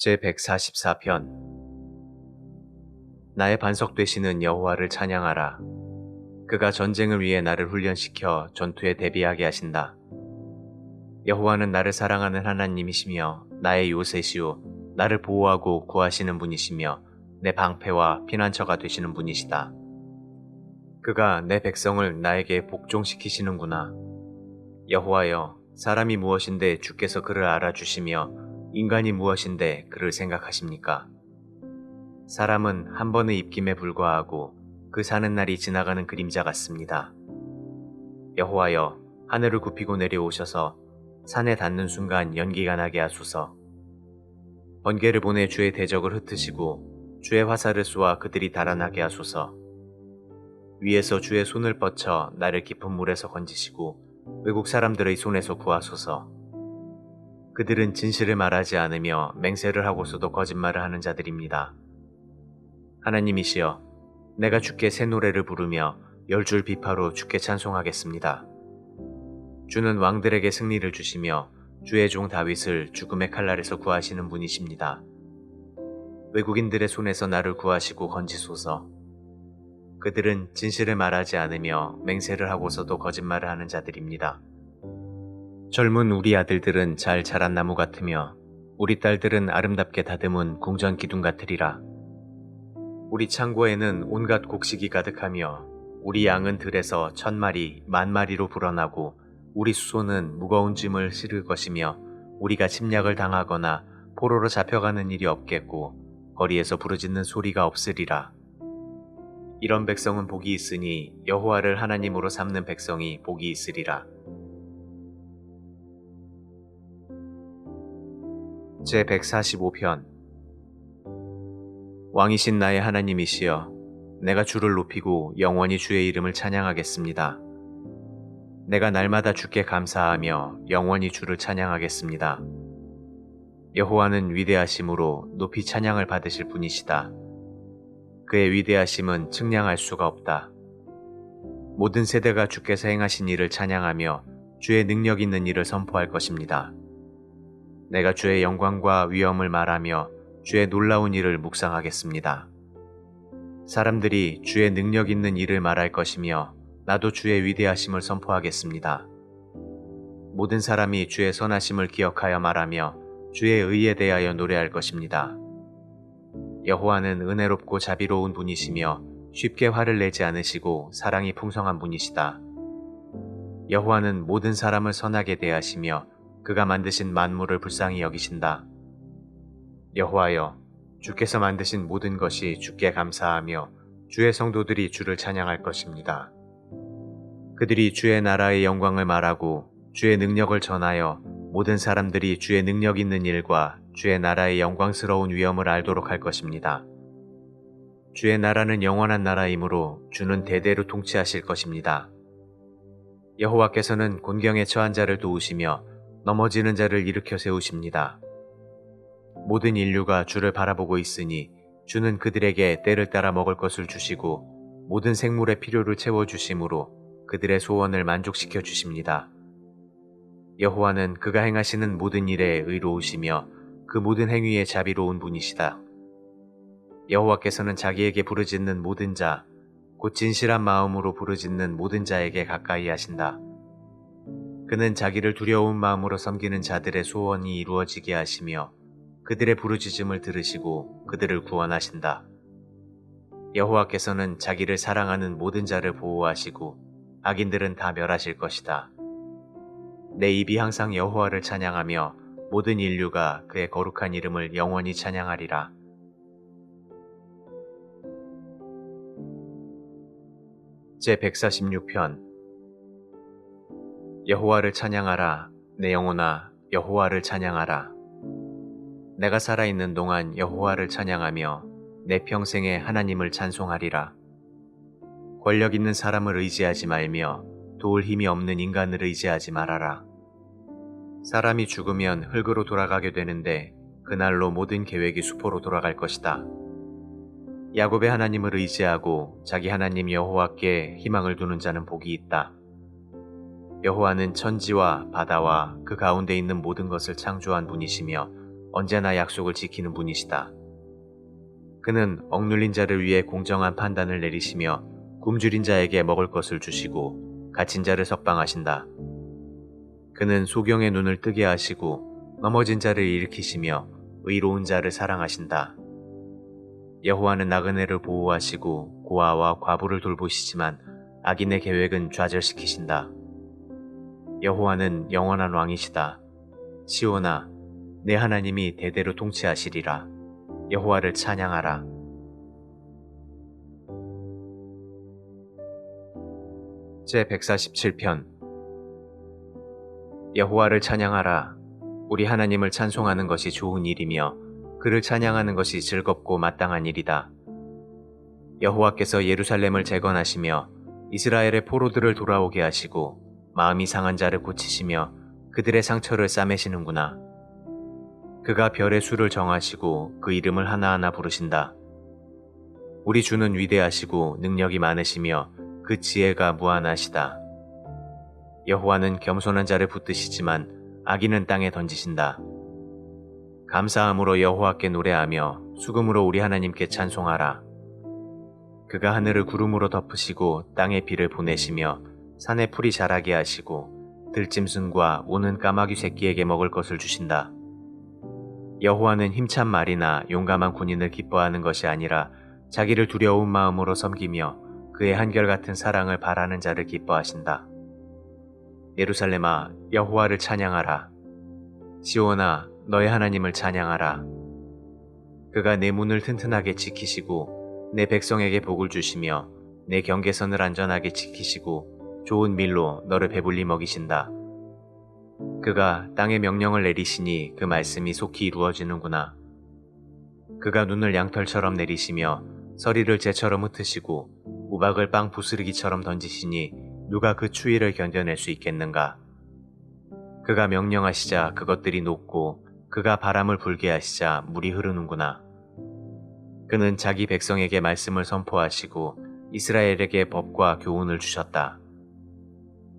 제144편. 나의 반석 되시는 여호와를 찬양하라. 그가 전쟁을 위해 나를 훈련시켜 전투에 대비하게 하신다. 여호와는 나를 사랑하는 하나님이시며 나의 요새시오 나를 보호하고 구하시는 분이시며 내 방패와 피난처가 되시는 분이시다. 그가 내 백성을 나에게 복종시키시는구나. 여호와여, 사람이 무엇인데 주께서 그를 알아주시며 인간이 무엇인데 그를 생각하십니까? 사람은 한 번의 입김에 불과하고 그 사는 날이 지나가는 그림자 같습니다. 여호와여, 하늘을 굽히고 내려오셔서 산에 닿는 순간 연기가 나게 하소서. 번개를 보내 주의 대적을 흩으시고 주의 화살을 쏘아 그들이 달아나게 하소서. 위에서 주의 손을 뻗쳐 나를 깊은 물에서 건지시고 외국 사람들의 손에서 구하소서. 그들은 진실을 말하지 않으며 맹세를 하고서도 거짓말을 하는 자들입니다. 하나님이시여, 내가 주께 새 노래를 부르며 열줄 비파로 주께 찬송하겠습니다. 주는 왕들에게 승리를 주시며 주의 종 다윗을 죽음의 칼날에서 구하시는 분이십니다. 외국인들의 손에서 나를 구하시고 건지소서. 그들은 진실을 말하지 않으며 맹세를 하고서도 거짓말을 하는 자들입니다. 젊은 우리 아들들은 잘 자란 나무 같으며 우리 딸들은 아름답게 다듬은 궁전 기둥 같으리라. 우리 창고에는 온갖 곡식이 가득하며 우리 양은 들에서 1000마리, 10,000마리로 불어나고 우리 수소는 무거운 짐을 실을 것이며 우리가 침략을 당하거나 포로로 잡혀가는 일이 없겠고 거리에서 부르짖는 소리가 없으리라. 이런 백성은 복이 있으니 여호와를 하나님으로 삼는 백성이 복이 있으리라. 제145편. 왕이신 나의 하나님이시여, 내가 주를 높이고 영원히 주의 이름을 찬양하겠습니다. 내가 날마다 주께 감사하며 영원히 주를 찬양하겠습니다. 여호와는 위대하심으로 높이 찬양을 받으실 분이시다. 그의 위대하심은 측량할 수가 없다. 모든 세대가 주께서 행하신 일을 찬양하며 주의 능력 있는 일을 선포할 것입니다. 내가 주의 영광과 위엄을 말하며 주의 놀라운 일을 묵상하겠습니다. 사람들이 주의 능력 있는 일을 말할 것이며 나도 주의 위대하심을 선포하겠습니다. 모든 사람이 주의 선하심을 기억하여 말하며 주의 의에 대하여 노래할 것입니다. 여호와는 은혜롭고 자비로운 분이시며 쉽게 화를 내지 않으시고 사랑이 풍성한 분이시다. 여호와는 모든 사람을 선하게 대하시며 그가 만드신 만물을 불쌍히 여기신다. 여호와여, 주께서 만드신 모든 것이 주께 감사하며 주의 성도들이 주를 찬양할 것입니다. 그들이 주의 나라의 영광을 말하고 주의 능력을 전하여 모든 사람들이 주의 능력 있는 일과 주의 나라의 영광스러운 위엄을 알도록 할 것입니다. 주의 나라는 영원한 나라이므로 주는 대대로 통치하실 것입니다. 여호와께서는 곤경에 처한 자를 도우시며 넘어지는 자를 일으켜 세우십니다. 모든 인류가 주를 바라보고 있으니 주는 그들에게 때를 따라 먹을 것을 주시고 모든 생물의 필요를 채워주심으로 그들의 소원을 만족시켜 주십니다. 여호와는 그가 행하시는 모든 일에 의로우시며 그 모든 행위에 자비로운 분이시다. 여호와께서는 자기에게 부르짖는 모든 자, 곧 진실한 마음으로 부르짖는 모든 자에게 가까이 하신다. 그는 자기를 두려운 마음으로 섬기는 자들의 소원이 이루어지게 하시며 그들의 부르짖음을 들으시고 그들을 구원하신다. 여호와께서는 자기를 사랑하는 모든 자를 보호하시고 악인들은 다 멸하실 것이다. 내 입이 항상 여호와를 찬양하며 모든 인류가 그의 거룩한 이름을 영원히 찬양하리라. 제146편. 여호와를 찬양하라. 내 영혼아, 여호와를 찬양하라. 내가 살아있는 동안 여호와를 찬양하며 내 평생에 하나님을 찬송하리라. 권력 있는 사람을 의지하지 말며 도울 힘이 없는 인간을 의지하지 말아라. 사람이 죽으면 흙으로 돌아가게 되는데 그날로 모든 계획이 수포로 돌아갈 것이다. 야곱의 하나님을 의지하고 자기 하나님 여호와께 희망을 두는 자는 복이 있다. 여호와는 천지와 바다와 그 가운데 있는 모든 것을 창조한 분이시며 언제나 약속을 지키는 분이시다. 그는 억눌린 자를 위해 공정한 판단을 내리시며 굶주린 자에게 먹을 것을 주시고 갇힌 자를 석방하신다. 그는 소경의 눈을 뜨게 하시고 넘어진 자를 일으키시며 의로운 자를 사랑하신다. 여호와는 나그네를 보호하시고 고아와 과부를 돌보시지만 악인의 계획은 좌절시키신다. 여호와는 영원한 왕이시다. 시온아, 내 하나님이 대대로 통치하시리라. 여호와를 찬양하라. 제147편. 여호와를 찬양하라. 우리 하나님을 찬송하는 것이 좋은 일이며 그를 찬양하는 것이 즐겁고 마땅한 일이다. 여호와께서 예루살렘을 재건하시며 이스라엘의 포로들을 돌아오게 하시고 마음이 상한 자를 고치시며 그들의 상처를 싸매시는구나. 그가 별의 수를 정하시고 그 이름을 하나하나 부르신다. 우리 주는 위대하시고 능력이 많으시며 그 지혜가 무한하시다. 여호와는 겸손한 자를 붙드시지만 악인은 땅에 던지신다. 감사함으로 여호와께 노래하며 수금으로 우리 하나님께 찬송하라. 그가 하늘을 구름으로 덮으시고 땅에 비를 보내시며 산에 풀이 자라게 하시고 들짐승과 우는 까마귀 새끼에게 먹을 것을 주신다. 여호와는 힘찬 말이나 용감한 군인을 기뻐하는 것이 아니라 자기를 두려운 마음으로 섬기며 그의 한결같은 사랑을 바라는 자를 기뻐하신다. 예루살렘아, 여호와를 찬양하라. 시온아, 너의 하나님을 찬양하라. 그가 내 문을 튼튼하게 지키시고 내 백성에게 복을 주시며 내 경계선을 안전하게 지키시고 좋은 밀로 너를 배불리 먹이신다. 그가 땅에 명령을 내리시니 그 말씀이 속히 이루어지는구나. 그가 눈을 양털처럼 내리시며 서리를 재처럼 흩으시고 우박을 빵 부스르기처럼 던지시니 누가 그 추위를 견뎌낼 수 있겠는가. 그가 명령하시자 그것들이 녹고 그가 바람을 불게 하시자 물이 흐르는구나. 그는 자기 백성에게 말씀을 선포하시고 이스라엘에게 법과 교훈을 주셨다.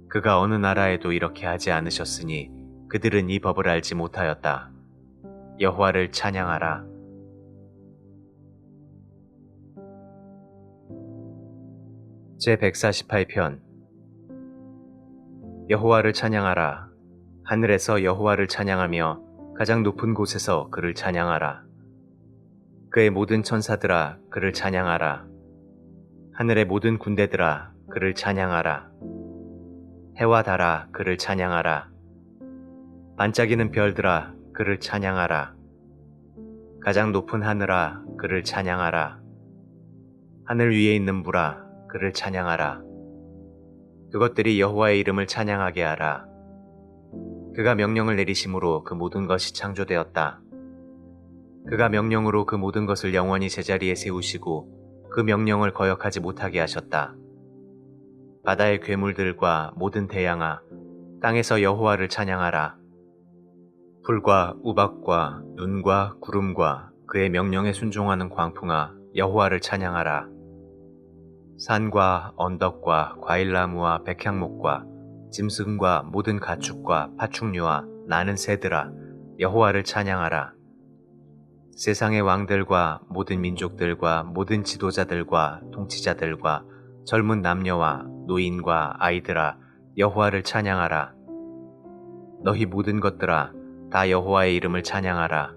그가 어느 나라에도 이렇게 하지 않으셨으니 그들은 이 법을 알지 못하였다. 여호와를 찬양하라. 제148편. 여호와를 찬양하라. 하늘에서 여호와를 찬양하며 가장 높은 곳에서 그를 찬양하라. 그의 모든 천사들아, 그를 찬양하라. 하늘의 모든 군대들아, 그를 찬양하라. 해와 달아, 그를 찬양하라. 반짝이는 별들아, 그를 찬양하라. 가장 높은 하늘아, 그를 찬양하라. 하늘 위에 있는 물아, 그를 찬양하라. 그것들이 여호와의 이름을 찬양하게 하라. 그가 명령을 내리심으로 그 모든 것이 창조되었다. 그가 명령으로 그 모든 것을 영원히 제자리에 세우시고 그 명령을 거역하지 못하게 하셨다. 바다의 괴물들과 모든 대양아, 땅에서 여호와를 찬양하라. 풀과 우박과 눈과 구름과 그의 명령에 순종하는 광풍아, 여호와를 찬양하라. 산과 언덕과 과일나무와 백향목과 짐승과 모든 가축과 파충류와 나는 새들아, 여호와를 찬양하라. 세상의 왕들과 모든 민족들과 모든 지도자들과 통치자들과 젊은 남녀와 노인과 아이들아, 여호와를 찬양하라. 너희 모든 것들아, 다 여호와의 이름을 찬양하라.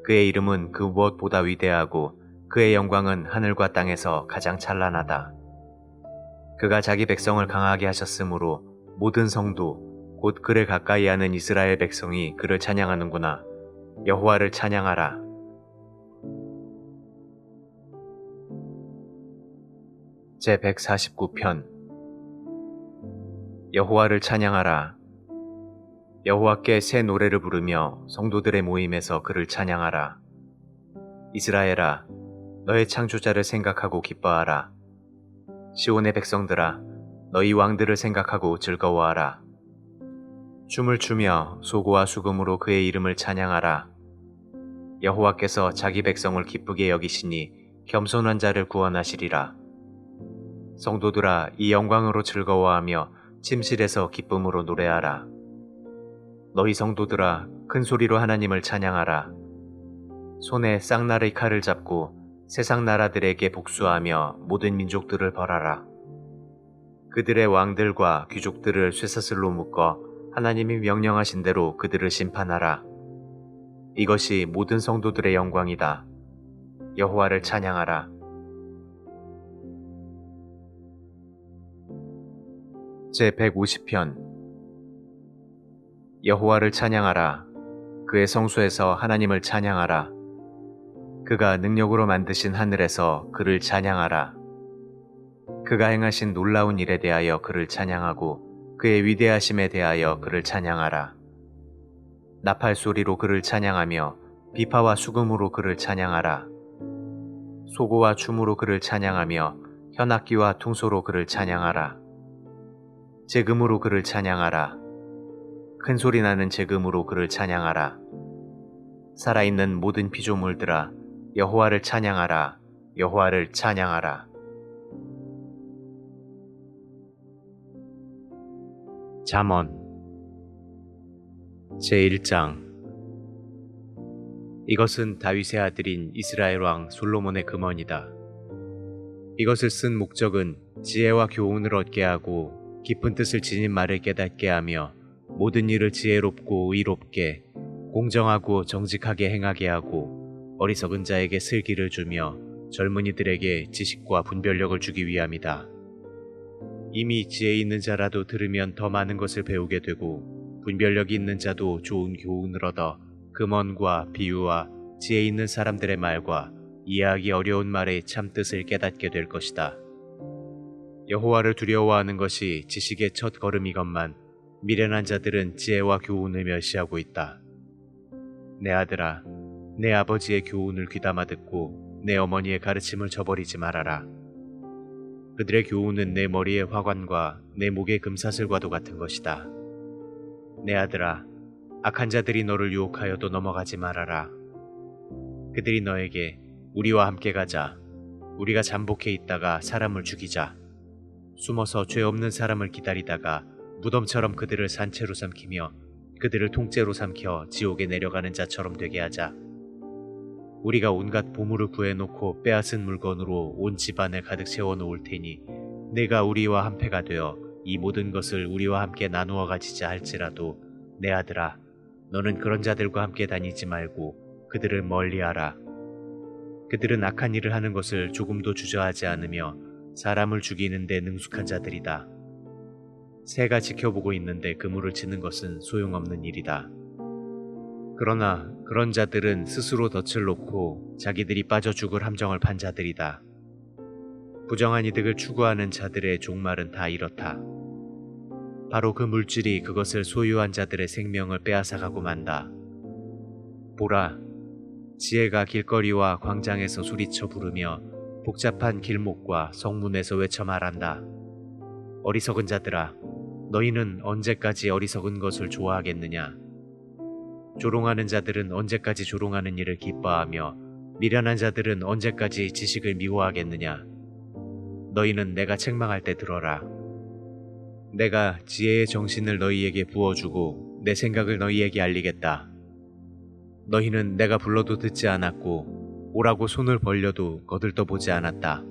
그의 이름은 그 무엇보다 위대하고 그의 영광은 하늘과 땅에서 가장 찬란하다. 그가 자기 백성을 강하게 하셨으므로 모든 성도, 곧 그를 가까이 하는 이스라엘 백성이 그를 찬양하는구나. 여호와를 찬양하라. 제149편. 여호와를 찬양하라. 여호와께 새 노래를 부르며 성도들의 모임에서 그를 찬양하라. 이스라엘아, 너의 창조자를 생각하고 기뻐하라. 시온의 백성들아, 너희 왕들을 생각하고 즐거워하라. 춤을 추며 소고와 수금으로 그의 이름을 찬양하라. 여호와께서 자기 백성을 기쁘게 여기시니 겸손한 자를 구원하시리라. 성도들아, 이 영광으로 즐거워하며 침실에서 기쁨으로 노래하라. 너희 성도들아, 큰 소리로 하나님을 찬양하라. 손에 쌍날의 칼을 잡고 세상 나라들에게 복수하며 모든 민족들을 벌하라. 그들의 왕들과 귀족들을 쇠사슬로 묶어 하나님이 명령하신 대로 그들을 심판하라. 이것이 모든 성도들의 영광이다. 여호와를 찬양하라. 제150편 여호와를 찬양하라. 그의 성소에서 하나님을 찬양하라. 그가 능력으로 만드신 하늘에서 그를 찬양하라. 그가 행하신 놀라운 일에 대하여 그를 찬양하고 그의 위대하심에 대하여 그를 찬양하라. 나팔 소리로 그를 찬양하며 비파와 수금으로 그를 찬양하라. 소고와 춤으로 그를 찬양하며 현악기와 퉁소로 그를 찬양하라. 제금으로 그를 찬양하라. 큰 소리 나는 제금으로 그를 찬양하라. 살아있는 모든 피조물들아 여호와를 찬양하라. 여호와를 찬양하라. 잠언 제1장 이것은 다윗의 아들인 이스라엘 왕 솔로몬의 금언이다. 이것을 쓴 목적은 지혜와 교훈을 얻게 하고 깊은 뜻을 지닌 말을 깨닫게 하며 모든 일을 지혜롭고 의롭게 공정하고 정직하게 행하게 하고 어리석은 자에게 슬기를 주며 젊은이들에게 지식과 분별력을 주기 위함이다. 이미 지혜 있는 자라도 들으면 더 많은 것을 배우게 되고 분별력이 있는 자도 좋은 교훈을 얻어 금언과 비유와 지혜 있는 사람들의 말과 이해하기 어려운 말의 참뜻을 깨닫게 될 것이다. 여호와를 두려워하는 것이 지식의 첫 걸음이건만 미련한 자들은 지혜와 교훈을 멸시하고 있다. 내 아들아, 내 아버지의 교훈을 귀담아 듣고 내 어머니의 가르침을 저버리지 말아라. 그들의 교훈은 내 머리의 화관과 내 목의 금사슬과도 같은 것이다. 내 아들아, 악한 자들이 너를 유혹하여도 넘어가지 말아라. 그들이 너에게 우리와 함께 가자. 우리가 잠복해 있다가 사람을 죽이자. 숨어서 죄 없는 사람을 기다리다가 무덤처럼 그들을 산채로 삼키며 그들을 통째로 삼켜 지옥에 내려가는 자처럼 되게 하자. 우리가 온갖 보물을 구해놓고 빼앗은 물건으로 온 집안을 가득 채워놓을 테니 내가 우리와 한패가 되어 이 모든 것을 우리와 함께 나누어 가지자 할지라도 내 아들아, 너는 그런 자들과 함께 다니지 말고 그들을 멀리하라. 그들은 악한 일을 하는 것을 조금도 주저하지 않으며 사람을 죽이는 데 능숙한 자들이다. 새가 지켜보고 있는데 그물을 치는 것은 소용없는 일이다. 그러나 그런 자들은 스스로 덫을 놓고 자기들이 빠져 죽을 함정을 판 자들이다. 부정한 이득을 추구하는 자들의 종말은 다 이렇다. 바로 그 물질이 그것을 소유한 자들의 생명을 빼앗아가고 만다. 보라, 지혜가 길거리와 광장에서 소리쳐 부르며 복잡한 길목과 성문에서 외쳐 말한다. 어리석은 자들아, 너희는 언제까지 어리석은 것을 좋아하겠느냐? 조롱하는 자들은 언제까지 조롱하는 일을 기뻐하며 미련한 자들은 언제까지 지식을 미워하겠느냐? 너희는 내가 책망할 때 들어라. 내가 지혜의 정신을 너희에게 부어주고 내 생각을 너희에게 알리겠다. 너희는 내가 불러도 듣지 않았고 오라고 손을 벌려도 거들떠보지 않았다.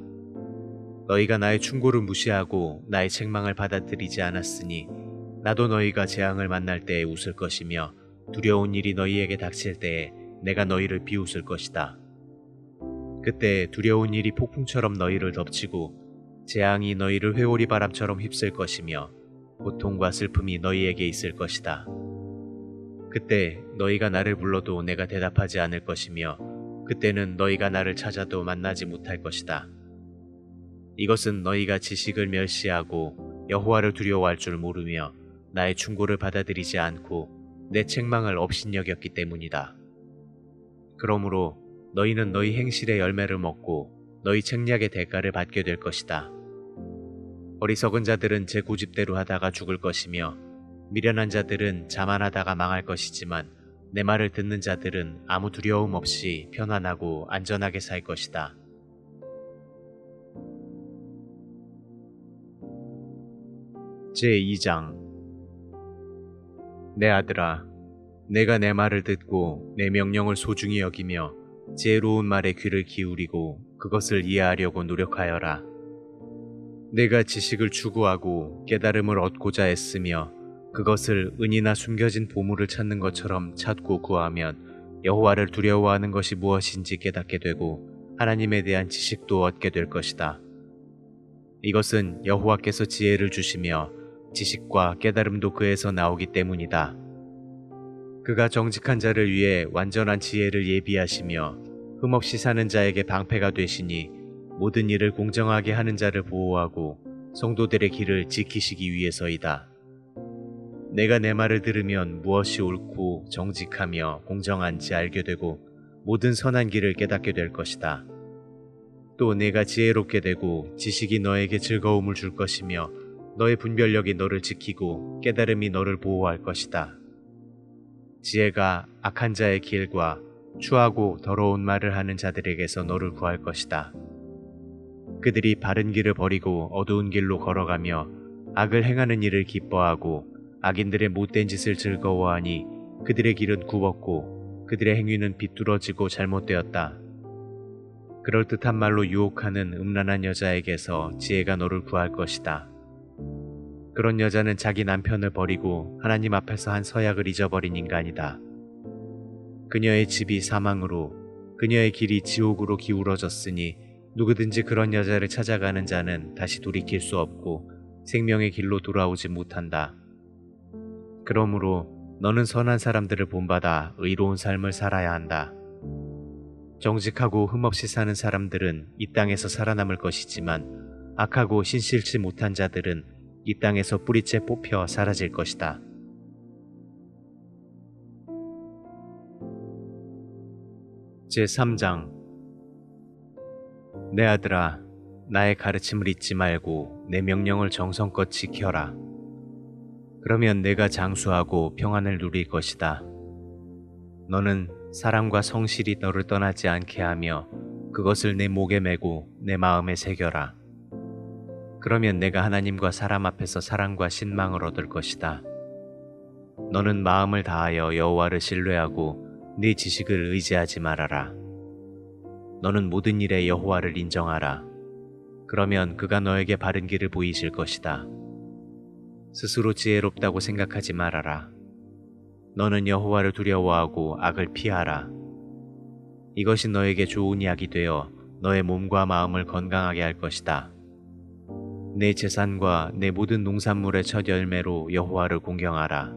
너희가 나의 충고를 무시하고 나의 책망을 받아들이지 않았으니 나도 너희가 재앙을 만날 때에 웃을 것이며 두려운 일이 너희에게 닥칠 때에 내가 너희를 비웃을 것이다. 그때 두려운 일이 폭풍처럼 너희를 덮치고 재앙이 너희를 회오리 바람처럼 휩쓸 것이며 고통과 슬픔이 너희에게 있을 것이다. 그때 너희가 나를 불러도 내가 대답하지 않을 것이며 그때는 너희가 나를 찾아도 만나지 못할 것이다. 이것은 너희가 지식을 멸시하고 여호와를 두려워할 줄 모르며 나의 충고를 받아들이지 않고 내 책망을 업신여겼기 때문이다. 그러므로 너희는 너희 행실의 열매를 먹고 너희 책략의 대가를 받게 될 것이다. 어리석은 자들은 제 고집대로 하다가 죽을 것이며 미련한 자들은 자만하다가 망할 것이지만 내 말을 듣는 자들은 아무 두려움 없이 편안하고 안전하게 살 것이다. 제2장 내 아들아, 내가 내 말을 듣고 내 명령을 소중히 여기며 지혜로운 말에 귀를 기울이고 그것을 이해하려고 노력하여라. 내가 지식을 추구하고 깨달음을 얻고자 애쓰며 그것을 은이나 숨겨진 보물을 찾는 것처럼 찾고 구하면 여호와를 두려워하는 것이 무엇인지 깨닫게 되고 하나님에 대한 지식도 얻게 될 것이다. 이것은 여호와께서 지혜를 주시며 지식과 깨달음도 그에서 나오기 때문이다. 그가 정직한 자를 위해 완전한 지혜를 예비하시며 흠없이 사는 자에게 방패가 되시니 모든 일을 공정하게 하는 자를 보호하고 성도들의 길을 지키시기 위해서이다. 내가 내 말을 들으면 무엇이 옳고 정직하며 공정한지 알게 되고 모든 선한 길을 깨닫게 될 것이다. 또 내가 지혜롭게 되고 지식이 너에게 즐거움을 줄 것이며 너의 분별력이 너를 지키고 깨달음이 너를 보호할 것이다. 지혜가 악한 자의 길과 추하고 더러운 말을 하는 자들에게서 너를 구할 것이다. 그들이 바른 길을 버리고 어두운 길로 걸어가며 악을 행하는 일을 기뻐하고 악인들의 못된 짓을 즐거워하니 그들의 길은 굽었고 그들의 행위는 비뚤어지고 잘못되었다. 그럴듯한 말로 유혹하는 음란한 여자에게서 지혜가 너를 구할 것이다. 그런 여자는 자기 남편을 버리고 하나님 앞에서 한 서약을 잊어버린 인간이다. 그녀의 집이 사망으로 그녀의 길이 지옥으로 기울어졌으니 누구든지 그런 여자를 찾아가는 자는 다시 돌이킬 수 없고 생명의 길로 돌아오지 못한다. 그러므로 너는 선한 사람들을 본받아 의로운 삶을 살아야 한다. 정직하고 흠없이 사는 사람들은 이 땅에서 살아남을 것이지만 악하고 신실치 못한 자들은 이 땅에서 뿌리째 뽑혀 사라질 것이다. 제3장 내 아들아, 나의 가르침을 잊지 말고 내 명령을 정성껏 지켜라. 그러면 내가 장수하고 평안을 누릴 것이다. 너는 사랑과 성실이 너를 떠나지 않게 하며 그것을 내 목에 메고 내 마음에 새겨라. 그러면 내가 하나님과 사람 앞에서 사랑과 신망을 얻을 것이다. 너는 마음을 다하여 여호와를 신뢰하고 네 지식을 의지하지 말아라. 너는 모든 일에 여호와를 인정하라. 그러면 그가 너에게 바른 길을 보이실 것이다. 스스로 지혜롭다고 생각하지 말아라. 너는 여호와를 두려워하고 악을 피하라. 이것이 너에게 좋은 약이 되어 너의 몸과 마음을 건강하게 할 것이다. 내 재산과 내 모든 농산물의 첫 열매로 여호와를 공경하라.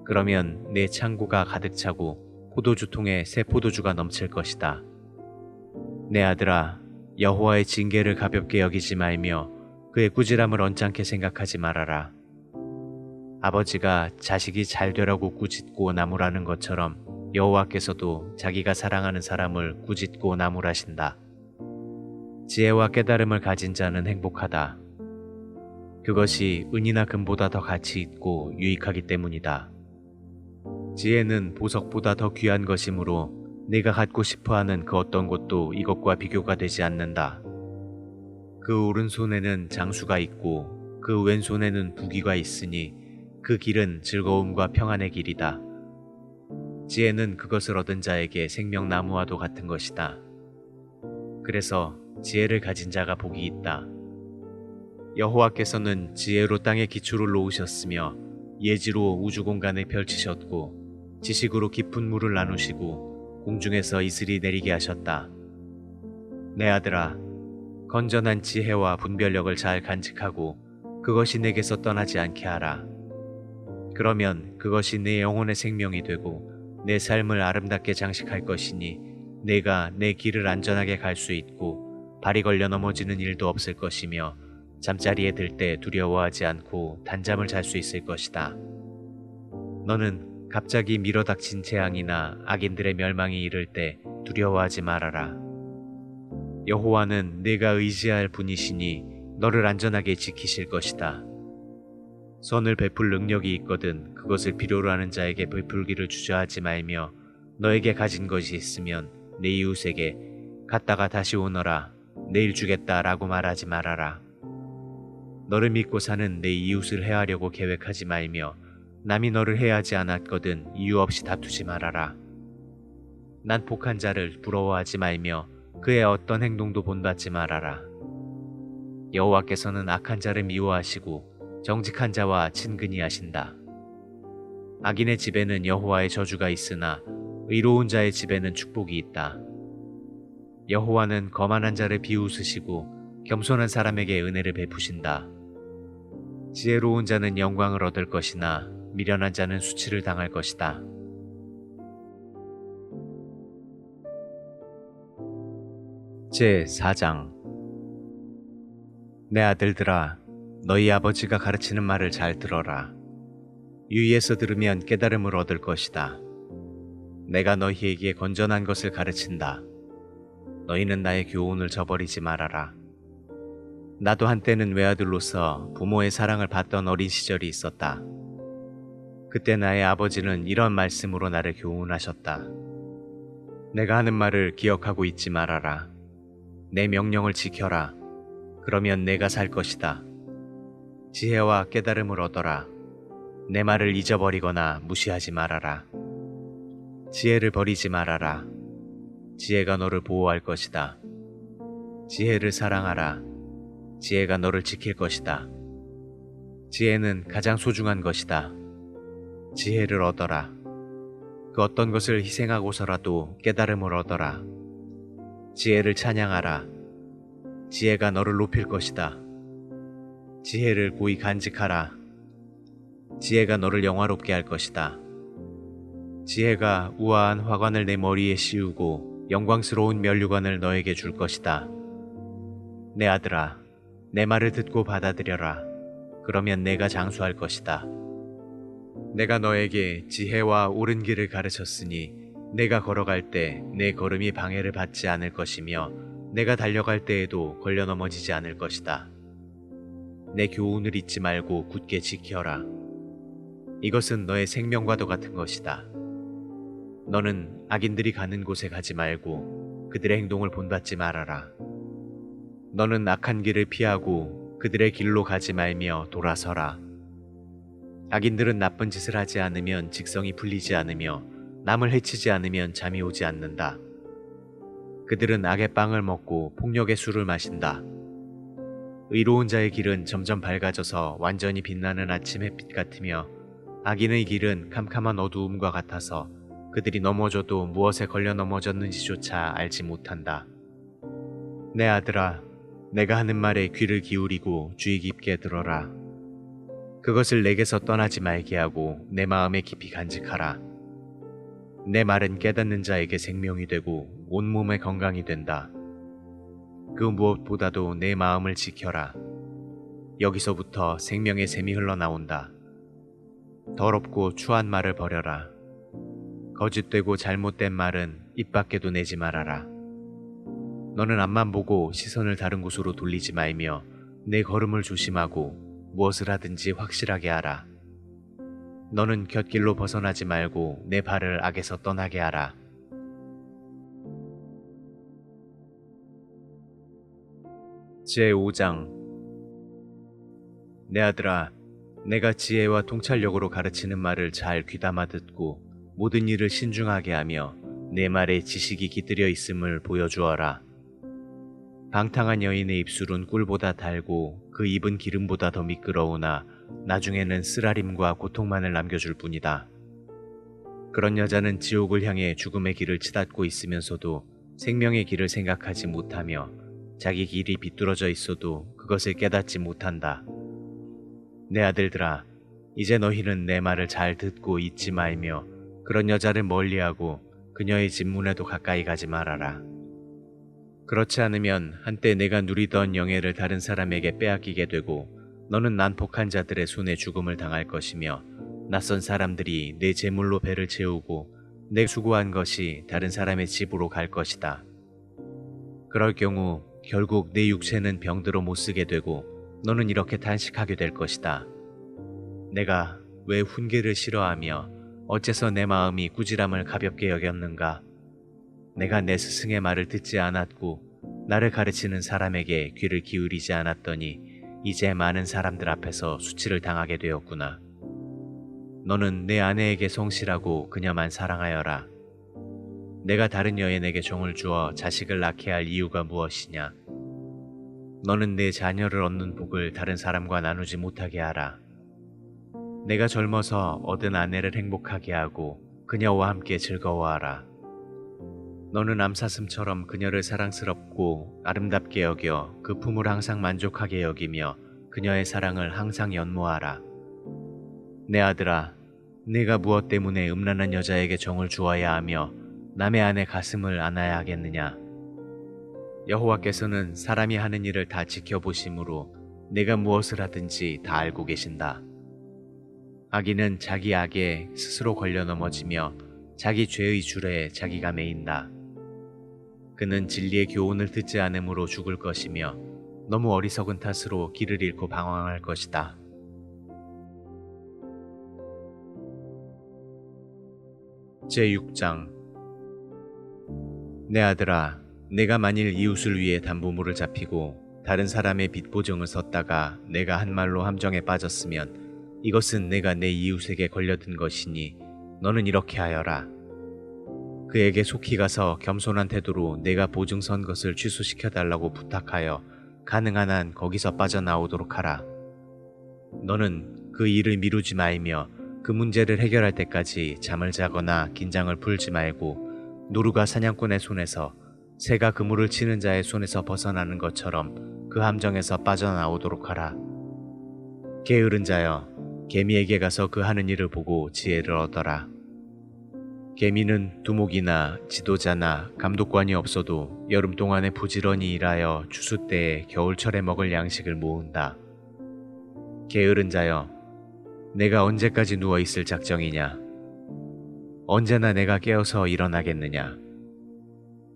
그러면 내 창고가 가득 차고 포도주 통에 새 포도주가 넘칠 것이다. 내 아들아, 여호와의 징계를 가볍게 여기지 말며 그의 꾸지람을 언짢게 생각하지 말아라. 아버지가 자식이 잘 되라고 꾸짖고 나무라는 것처럼 여호와께서도 자기가 사랑하는 사람을 꾸짖고 나무라신다. 지혜와 깨달음을 가진 자는 행복하다. 그것이 은이나 금보다 더 가치 있고 유익하기 때문이다. 지혜는 보석보다 더 귀한 것이므로 네가 갖고 싶어하는 그 어떤 것도 이것과 비교가 되지 않는다. 그 오른손에는 장수가 있고 그 왼손에는 부귀가 있으니 그 길은 즐거움과 평안의 길이다. 지혜는 그것을 얻은 자에게 생명나무와도 같은 것이다. 그래서 지혜를 가진 자가 복이 있다. 여호와께서는 지혜로 땅의 기초를 놓으셨으며 예지로 우주 공간을 펼치셨고 지식으로 깊은 물을 나누시고 공중에서 이슬이 내리게 하셨다. 내 아들아, 건전한 지혜와 분별력을 잘 간직하고 그것이 내게서 떠나지 않게 하라. 그러면 그것이 내 영혼의 생명이 되고 내 삶을 아름답게 장식할 것이니 내가 내 길을 안전하게 갈 수 있고 발이 걸려 넘어지는 일도 없을 것이며 잠자리에 들 때 두려워하지 않고 단잠을 잘 수 있을 것이다. 너는 갑자기 밀어닥친 재앙이나 악인들의 멸망이 이를 때 두려워하지 말아라. 여호와는 내가 의지할 분이시니 너를 안전하게 지키실 것이다. 선을 베풀 능력이 있거든 그것을 필요로 하는 자에게 베풀기를 주저하지 말며 너에게 가진 것이 있으면 내 이웃에게 갔다가 다시 오너라 내일 주겠다라고 말하지 말아라. 너를 믿고 사는 내 이웃을 해하려고 계획하지 말며 남이 너를 해하지 않았거든 이유 없이 다투지 말아라. 난 복한 자를 부러워하지 말며 그의 어떤 행동도 본받지 말아라. 여호와께서는 악한 자를 미워하시고 정직한 자와 친근히 하신다. 악인의 집에는 여호와의 저주가 있으나 의로운 자의 집에는 축복이 있다. 여호와는 거만한 자를 비웃으시고 겸손한 사람에게 은혜를 베푸신다. 지혜로운 자는 영광을 얻을 것이나 미련한 자는 수치를 당할 것이다. 제4장. 내 아들들아, 너희 아버지가 가르치는 말을 잘 들어라. 유의해서 들으면 깨달음을 얻을 것이다. 내가 너희에게 건전한 것을 가르친다. 너희는 나의 교훈을 저버리지 말아라. 나도 한때는 외아들로서 부모의 사랑을 받던 어린 시절이 있었다. 그때 나의 아버지는 이런 말씀으로 나를 교훈하셨다. 내가 하는 말을 기억하고 잊지 말아라. 내 명령을 지켜라. 그러면 내가 살 것이다. 지혜와 깨달음을 얻어라. 내 말을 잊어버리거나 무시하지 말아라. 지혜를 버리지 말아라. 지혜가 너를 보호할 것이다. 지혜를 사랑하라. 지혜가 너를 지킬 것이다. 지혜는 가장 소중한 것이다. 지혜를 얻어라. 그 어떤 것을 희생하고서라도 깨달음을 얻어라. 지혜를 찬양하라. 지혜가 너를 높일 것이다. 지혜를 고이 간직하라. 지혜가 너를 영화롭게 할 것이다. 지혜가 우아한 화관을 내 머리에 씌우고 영광스러운 면류관을 너에게 줄 것이다. 내 아들아, 내 말을 듣고 받아들여라. 그러면 내가 장수할 것이다. 내가 너에게 지혜와 옳은 길을 가르쳤으니 내가 걸어갈 때 내 걸음이 방해를 받지 않을 것이며 내가 달려갈 때에도 걸려 넘어지지 않을 것이다. 내 교훈을 잊지 말고 굳게 지켜라. 이것은 너의 생명과도 같은 것이다. 너는 악인들이 가는 곳에 가지 말고 그들의 행동을 본받지 말아라. 너는 악한 길을 피하고 그들의 길로 가지 말며 돌아서라. 악인들은 나쁜 짓을 하지 않으면 직성이 풀리지 않으며 남을 해치지 않으면 잠이 오지 않는다. 그들은 악의 빵을 먹고 폭력의 술을 마신다. 의로운 자의 길은 점점 밝아져서 완전히 빛나는 아침 햇빛 같으며 악인의 길은 캄캄한 어두움과 같아서 그들이 넘어져도 무엇에 걸려 넘어졌는지조차 알지 못한다. 내 아들아, 내가 하는 말에 귀를 기울이고 주의 깊게 들어라. 그것을 내게서 떠나지 말게 하고 내 마음에 깊이 간직하라. 내 말은 깨닫는 자에게 생명이 되고 온몸의 건강이 된다. 그 무엇보다도 내 마음을 지켜라. 여기서부터 생명의 샘이 흘러나온다. 더럽고 추한 말을 버려라. 거짓되고 잘못된 말은 입 밖에도 내지 말아라. 너는 앞만 보고 시선을 다른 곳으로 돌리지 말며 내 걸음을 조심하고 무엇을 하든지 확실하게 하라. 너는 곁길로 벗어나지 말고 내 발을 악에서 떠나게 하라. 제5장. 내 아들아, 내가 지혜와 통찰력으로 가르치는 말을 잘 귀담아 듣고 모든 일을 신중하게 하며 내 말에 지식이 깃들여 있음을 보여주어라. 방탕한 여인의 입술은 꿀보다 달고 그 입은 기름보다 더 미끄러우나 나중에는 쓰라림과 고통만을 남겨줄 뿐이다. 그런 여자는 지옥을 향해 죽음의 길을 치닫고 있으면서도 생명의 길을 생각하지 못하며 자기 길이 비뚤어져 있어도 그것을 깨닫지 못한다. 내 아들들아, 이제 너희는 내 말을 잘 듣고 잊지 말며 그런 여자를 멀리하고 그녀의 집 문에도 가까이 가지 말아라. 그렇지 않으면 한때 내가 누리던 영예를 다른 사람에게 빼앗기게 되고 너는 난폭한 자들의 손에 죽음을 당할 것이며 낯선 사람들이 내 재물로 배를 채우고 내 수고한 것이 다른 사람의 집으로 갈 것이다. 그럴 경우 결국 내 육체는 병들어 못 쓰게 되고 너는 이렇게 탄식하게 될 것이다. 내가 왜 훈계를 싫어하며 어째서 내 마음이 꾸지람을 가볍게 여겼는가? 내가 내 스승의 말을 듣지 않았고 나를 가르치는 사람에게 귀를 기울이지 않았더니 이제 많은 사람들 앞에서 수치를 당하게 되었구나. 너는 내 아내에게 성실하고 그녀만 사랑하여라. 내가 다른 여인에게 종을 주어 자식을 낳게 할 이유가 무엇이냐? 너는 내 자녀를 얻는 복을 다른 사람과 나누지 못하게 하라. 내가 젊어서 얻은 아내를 행복하게 하고 그녀와 함께 즐거워하라. 너는 암사슴처럼 그녀를 사랑스럽고 아름답게 여겨 그 품을 항상 만족하게 여기며 그녀의 사랑을 항상 연모하라. 내 아들아, 네가 무엇 때문에 음란한 여자에게 정을 주어야 하며 남의 아내 가슴을 안아야 하겠느냐? 여호와께서는 사람이 하는 일을 다 지켜보심으로 내가 무엇을 하든지 다 알고 계신다. 악인은 자기 악에 스스로 걸려 넘어지며 자기 죄의 줄에 자기가 매인다. 그는 진리의 교훈을 듣지 않으므로 죽을 것이며 너무 어리석은 탓으로 길을 잃고 방황할 것이다. 제6장. 내 아들아, 내가 만일 이웃을 위해 담보물을 잡히고 다른 사람의 빚 보증을 섰다가 내가 한 말로 함정에 빠졌으면 이것은 내가 내 이웃에게 걸려든 것이니 너는 이렇게 하여라. 그에게 속히 가서 겸손한 태도로 내가 보증 선 것을 취소시켜달라고 부탁하여 가능한 한 거기서 빠져나오도록 하라. 너는 그 일을 미루지 말며 그 문제를 해결할 때까지 잠을 자거나 긴장을 풀지 말고 노루가 사냥꾼의 손에서 새가 그물을 치는 자의 손에서 벗어나는 것처럼 그 함정에서 빠져나오도록 하라. 게으른 자여, 개미에게 가서 그 하는 일을 보고 지혜를 얻어라. 개미는 두목이나 지도자나 감독관이 없어도 여름 동안에 부지런히 일하여 추수 때에 겨울철에 먹을 양식을 모은다. 게으른 자여, 내가 언제까지 누워있을 작정이냐? 언제나 내가 깨어서 일어나겠느냐?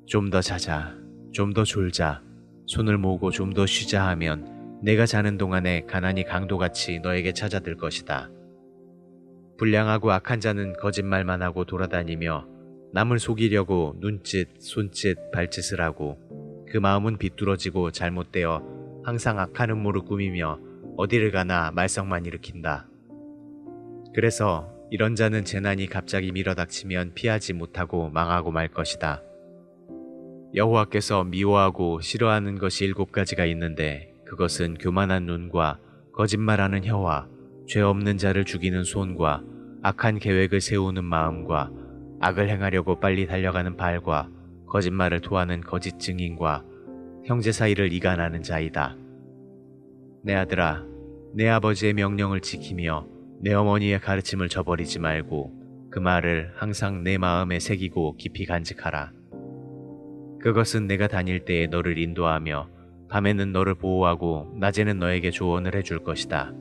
좀 더 자자, 좀 더 졸자, 손을 모으고 좀 더 쉬자 하면 내가 자는 동안에 가난이 강도같이 너에게 찾아들 것이다. 불량하고 악한 자는 거짓말만 하고 돌아다니며 남을 속이려고 눈짓, 손짓, 발짓을 하고 그 마음은 비뚤어지고 잘못되어 항상 악한 음모를 꾸미며 어디를 가나 말썽만 일으킨다. 그래서 이런 자는 재난이 갑자기 밀어닥치면 피하지 못하고 망하고 말 것이다. 여호와께서 미워하고 싫어하는 것이 7가지가 있는데 그것은 교만한 눈과 거짓말하는 혀와 죄 없는 자를 죽이는 손과 악한 계획을 세우는 마음과 악을 행하려고 빨리 달려가는 발과 거짓말을 토하는 거짓 증인과 형제 사이를 이간하는 자이다. 내 아들아, 내 아버지의 명령을 지키며 내 어머니의 가르침을 저버리지 말고 그 말을 항상 내 마음에 새기고 깊이 간직하라. 그것은 내가 다닐 때에 너를 인도하며 밤에는 너를 보호하고 낮에는 너에게 조언을 해줄 것이다.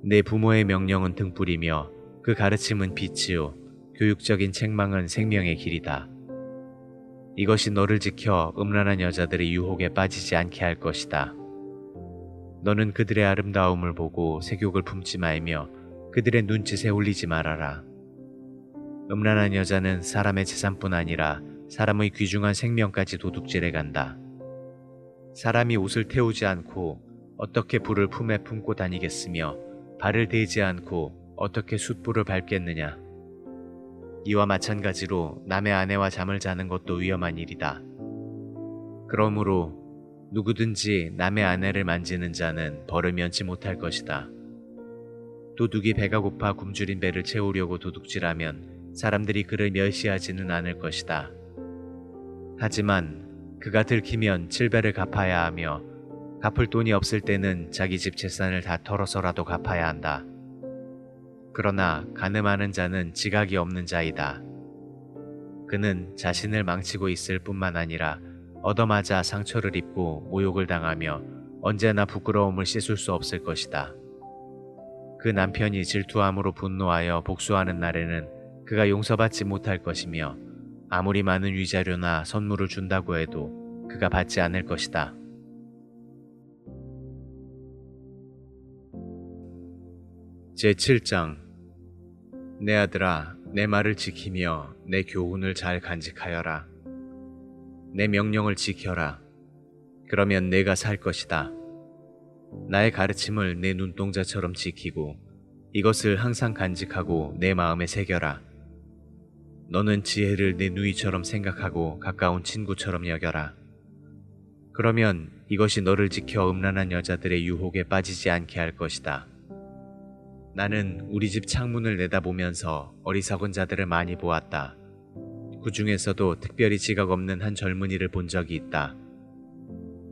내 부모의 명령은 등불이며 그 가르침은 빛이요 교육적인 책망은 생명의 길이다. 이것이 너를 지켜 음란한 여자들의 유혹에 빠지지 않게 할 것이다. 너는 그들의 아름다움을 보고 색욕을 품지 말며 그들의 눈짓에 홀리지 말아라. 음란한 여자는 사람의 재산뿐 아니라 사람의 귀중한 생명까지 도둑질해 간다. 사람이 옷을 태우지 않고 어떻게 불을 품에 품고 다니겠으며 발을 대지 않고 어떻게 숯불을 밟겠느냐. 이와 마찬가지로 남의 아내와 잠을 자는 것도 위험한 일이다. 그러므로 누구든지 남의 아내를 만지는 자는 벌을 면치 못할 것이다. 도둑이 배가 고파 굶주린 배를 채우려고 도둑질하면 사람들이 그를 멸시하지는 않을 것이다. 하지만 그가 들키면 7배를 갚아야 하며 갚을 돈이 없을 때는 자기 집 재산을 다 털어서라도 갚아야 한다. 그러나 간음하는 자는 지각이 없는 자이다. 그는 자신을 망치고 있을 뿐만 아니라 얻어맞아 상처를 입고 모욕을 당하며 언제나 부끄러움을 씻을 수 없을 것이다. 그 남편이 질투함으로 분노하여 복수하는 날에는 그가 용서받지 못할 것이며 아무리 많은 위자료나 선물을 준다고 해도 그가 받지 않을 것이다. 제7장. 내 아들아, 내 말을 지키며 내 교훈을 잘 간직하여라. 내 명령을 지켜라. 그러면 내가 살 것이다. 나의 가르침을 내 눈동자처럼 지키고 이것을 항상 간직하고 내 마음에 새겨라. 너는 지혜를 내 누이처럼 생각하고 가까운 친구처럼 여겨라. 그러면 이것이 너를 지켜 음란한 여자들의 유혹에 빠지지 않게 할 것이다. 나는 우리 집 창문을 내다보면서 어리석은 자들을 많이 보았다. 그 중에서도 특별히 지각 없는 한 젊은이를 본 적이 있다.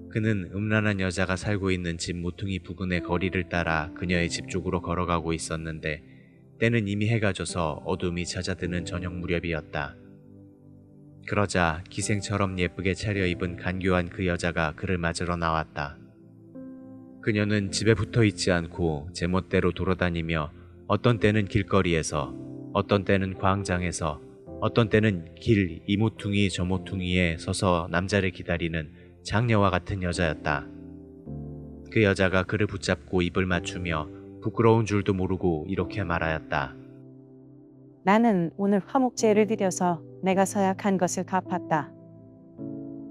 그는 음란한 여자가 살고 있는 집 모퉁이 부근의 거리를 따라 그녀의 집 쪽으로 걸어가고 있었는데 때는 이미 해가 져서 어둠이 찾아드는 저녁 무렵이었다. 그러자 기생처럼 예쁘게 차려입은 간교한 그 여자가 그를 맞으러 나왔다. 그녀는 집에 붙어 있지 않고 제멋대로 돌아다니며 어떤 때는 길거리에서, 어떤 때는 광장에서, 어떤 때는 길 이 모퉁이 저 모퉁이에 서서 남자를 기다리는 장녀와 같은 여자였다. 그 여자가 그를 붙잡고 입을 맞추며 부끄러운 줄도 모르고 이렇게 말하였다. 나는 오늘 화목제를 드려서 내가 서약한 것을 갚았다.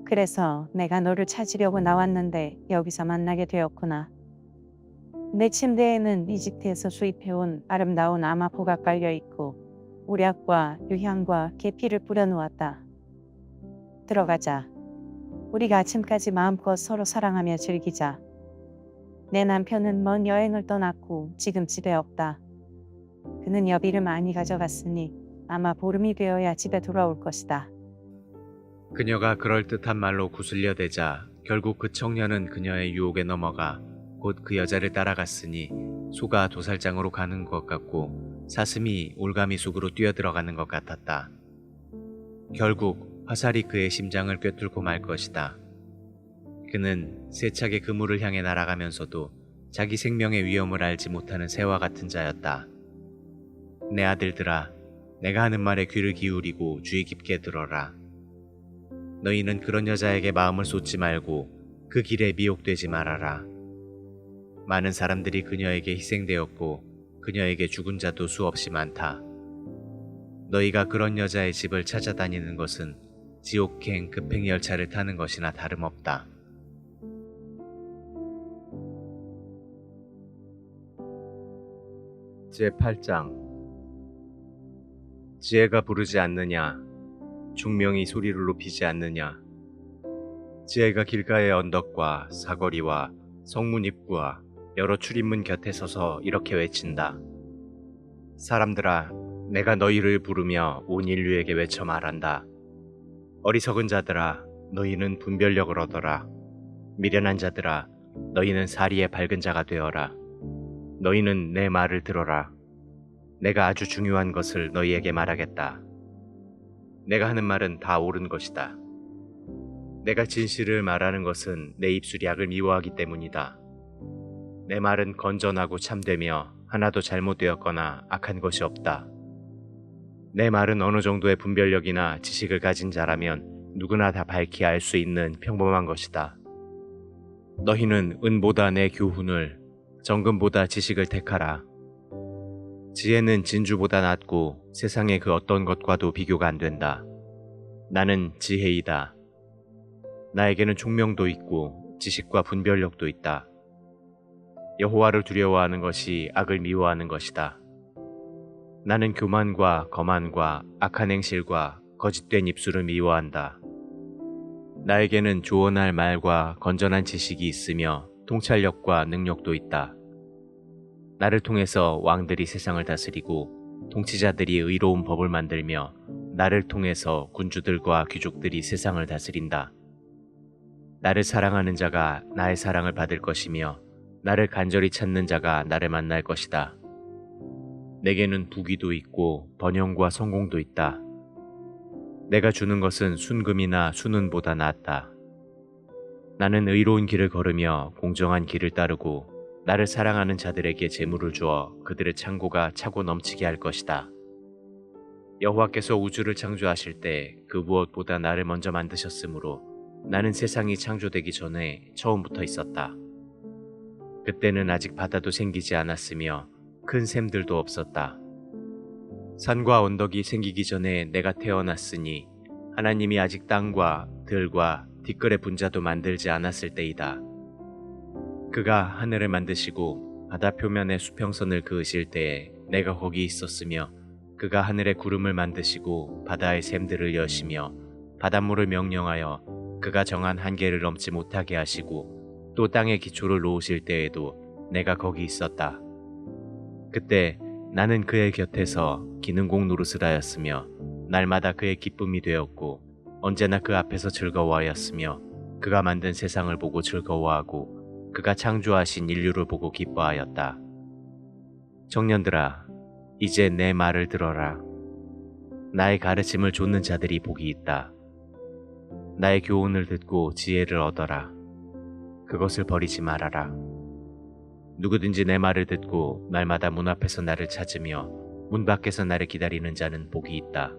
그래서 내가 너를 찾으려고 나왔는데 여기서 만나게 되었구나. 내 침대에는 이집트에서 수입해온 아름다운 아마포가 깔려 있고 우략과 유향과 계피를 뿌려놓았다. 들어가자. 우리가 아침까지 마음껏 서로 사랑하며 즐기자. 내 남편은 먼 여행을 떠났고 지금 집에 없다. 그는 여비를 많이 가져갔으니 아마 보름이 되어야 집에 돌아올 것이다. 그녀가 그럴듯한 말로 구슬려 대자 결국 그 청년은 그녀의 유혹에 넘어가 곧 그 여자를 따라갔으니 소가 도살장으로 가는 것 같고 사슴이 올가미 속으로 뛰어들어가는 것 같았다. 결국 화살이 그의 심장을 꿰뚫고 말 것이다. 그는 세차게 그물을 향해 날아가면서도 자기 생명의 위험을 알지 못하는 새와 같은 자였다. 내 아들들아, 내가 하는 말에 귀를 기울이고 주의 깊게 들어라. 너희는 그런 여자에게 마음을 쏟지 말고 그 길에 미혹되지 말아라. 많은 사람들이 그녀에게 희생되었고 그녀에게 죽은 자도 수없이 많다. 너희가 그런 여자의 집을 찾아다니는 것은 지옥행 급행열차를 타는 것이나 다름없다. 제8장 지혜가 부르지 않느냐, 중명이 소리를 높이지 않느냐. 지혜가 길가의 언덕과 사거리와 성문 입구와 여러 출입문 곁에 서서 이렇게 외친다. 사람들아, 내가 너희를 부르며 온 인류에게 외쳐 말한다. 어리석은 자들아, 너희는 분별력을 얻어라. 미련한 자들아, 너희는 사리의 밝은 자가 되어라. 너희는 내 말을 들어라. 내가 아주 중요한 것을 너희에게 말하겠다. 내가 하는 말은 다 옳은 것이다. 내가 진실을 말하는 것은 내 입술이 악을 미워하기 때문이다. 내 말은 건전하고 참되며 하나도 잘못되었거나 악한 것이 없다. 내 말은 어느 정도의 분별력이나 지식을 가진 자라면 누구나 다 밝히 알 수 있는 평범한 것이다. 너희는 은보다 내 교훈을, 정금보다 지식을 택하라. 지혜는 진주보다 낫고 세상의 그 어떤 것과도 비교가 안 된다. 나는 지혜이다. 나에게는 총명도 있고 지식과 분별력도 있다. 여호와를 두려워하는 것이 악을 미워하는 것이다. 나는 교만과 거만과 악한 행실과 거짓된 입술을 미워한다. 나에게는 조언할 말과 건전한 지식이 있으며 통찰력과 능력도 있다. 나를 통해서 왕들이 세상을 다스리고 통치자들이 의로운 법을 만들며 나를 통해서 군주들과 귀족들이 세상을 다스린다. 나를 사랑하는 자가 나의 사랑을 받을 것이며 나를 간절히 찾는 자가 나를 만날 것이다. 내게는 부귀도 있고 번영과 성공도 있다. 내가 주는 것은 순금이나 순은보다 낫다. 나는 의로운 길을 걸으며 공정한 길을 따르고 나를 사랑하는 자들에게 재물을 주어 그들의 창고가 차고 넘치게 할 것이다. 여호와께서 우주를 창조하실 때 그 무엇보다 나를 먼저 만드셨으므로 나는 세상이 창조되기 전에 처음부터 있었다. 그때는 아직 바다도 생기지 않았으며 큰 샘들도 없었다. 산과 언덕이 생기기 전에 내가 태어났으니 하나님이 아직 땅과 들과 뒷걸의 분자도 만들지 않았을 때이다. 그가 하늘을 만드시고 바다 표면에 수평선을 그으실 때에 내가 거기 있었으며 그가 하늘에 구름을 만드시고 바다의 샘들을 여시며 바닷물을 명령하여 그가 정한 한계를 넘지 못하게 하시고 또 땅의 기초를 놓으실 때에도 내가 거기 있었다. 그때 나는 그의 곁에서 기능공 노릇을 하였으며 날마다 그의 기쁨이 되었고 언제나 그 앞에서 즐거워하였으며 그가 만든 세상을 보고 즐거워하고 그가 창조하신 인류를 보고 기뻐하였다. 청년들아, 이제 내 말을 들어라. 나의 가르침을 좇는 자들이 복이 있다. 나의 교훈을 듣고 지혜를 얻어라. 그것을 버리지 말아라. 누구든지 내 말을 듣고 날마다 문 앞에서 나를 찾으며 문 밖에서 나를 기다리는 자는 복이 있다.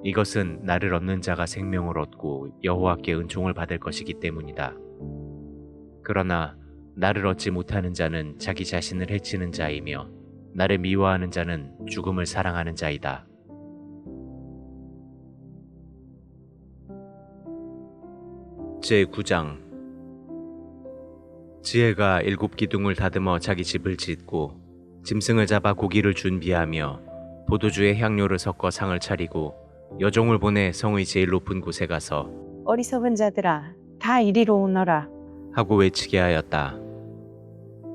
이것은 나를 얻는 자가 생명을 얻고 여호와께 은총을 받을 것이기 때문이다. 그러나 나를 얻지 못하는 자는 자기 자신을 해치는 자이며 나를 미워하는 자는 죽음을 사랑하는 자이다. 제9장 지혜가 7기둥을 다듬어 자기 집을 짓고 짐승을 잡아 고기를 준비하며 포도주에 향료를 섞어 상을 차리고 여종을 보내 성의 제일 높은 곳에 가서 어리석은 자들아, 다 이리로 오너라. 하고 외치게 하였다.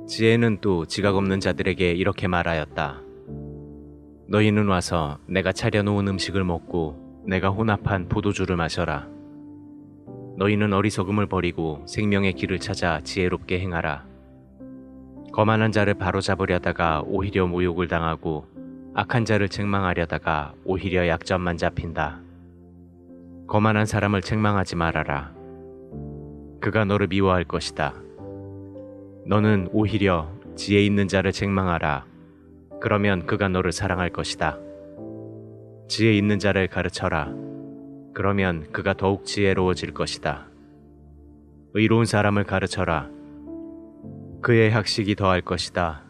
지혜는 또 지각 없는 자들에게 이렇게 말하였다. 너희는 와서 내가 차려놓은 음식을 먹고 내가 혼합한 포도주를 마셔라. 너희는 어리석음을 버리고 생명의 길을 찾아 지혜롭게 행하라. 거만한 자를 바로잡으려다가 오히려 모욕을 당하고 악한 자를 책망하려다가 오히려 약점만 잡힌다. 거만한 사람을 책망하지 말아라. 그가 너를 미워할 것이다. 너는 오히려 지혜 있는 자를 책망하라. 그러면 그가 너를 사랑할 것이다. 지혜 있는 자를 가르쳐라. 그러면 그가 더욱 지혜로워질 것이다. 의로운 사람을 가르쳐라. 그의 학식이 더할 것이다.